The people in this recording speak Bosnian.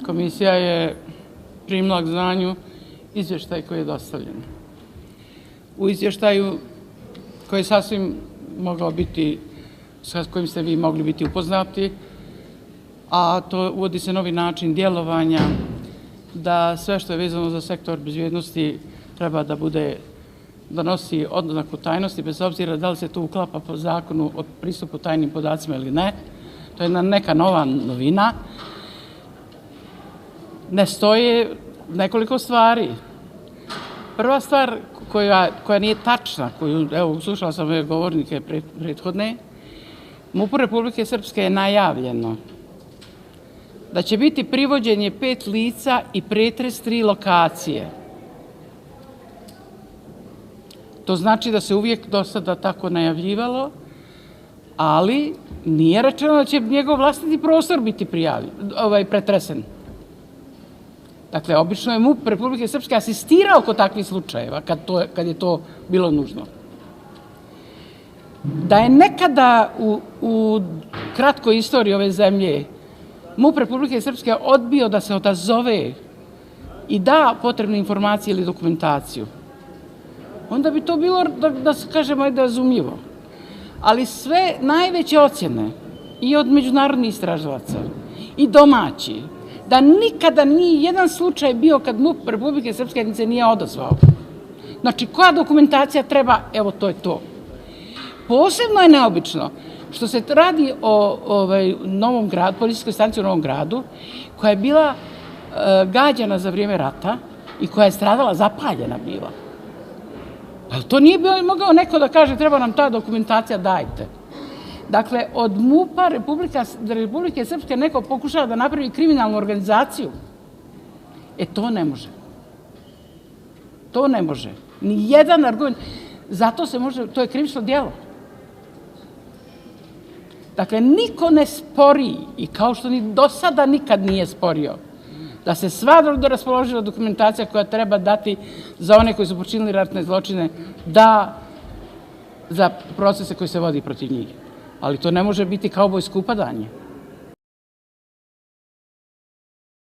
Komisija je primila k znanju izvještaj koji je dostavljen. U izvještaju koji je sasvim mogao biti, sa kojim ste vi mogli biti upoznati, a to uvodi se novi način djelovanja, da sve što je vezano za sektor bezbjednosti treba da donosi oznaku tajnosti, bez obzira da li se to uklapa po zakonu o pristupu tajnim podacima ili ne. To je neka nova novina. Ne stoje nekoliko stvari. Prva stvar koja nije tačna, koju, evo, slušala sam ove govornike prethodne, MUP-u Republike Srpske je najavljeno da će biti privođenje 5 lica i pretres 3 lokacije. To znači da se uvijek do sada tako najavljivalo, ali nije rečeno da će njegov vlastiti prostor biti pretresen. Dakle, obično je MUP Republike Srpske asistirao kod takvih slučajeva, kad je to bilo nužno. Da je nekada u kratkoj istoriji ove zemlje MUP Republike Srpske odbio da se odazove i da potrebne informacije ili dokumentaciju, onda bi to bilo, da se kažemo, razumljivo. Ali sve najveće ocjene i od međunarodnih istraživaca i domaći, da nikada nije jedan slučaj bio kad MUP Republike Srpske se nije odazvao. Znači, koja dokumentacija treba, evo to je to. Posebno je neobično što se radi o Novom gradu, policijskoj stanici u Novom gradu, koja je bila gađana za vrijeme rata i koja je stradala, zapaljena bila. Ali to nije mogao neko da kaže treba nam ta dokumentacija, dajte. Dakle, od MUP-a Republike Srpske neko pokušava da napravi kriminalnu organizaciju. To ne može. To ne može. Nijedan argument. Zato se može, to je krivično djelo. Dakle, niko ne spori, i kao što ni do sada nikad nije sporio, da se sva raspoloživa dokumentacija koja treba dati za one koji su počinili ratne zločine, da za procese koji se vodi protiv njih. Ali to ne može biti kaubojsko upadanje.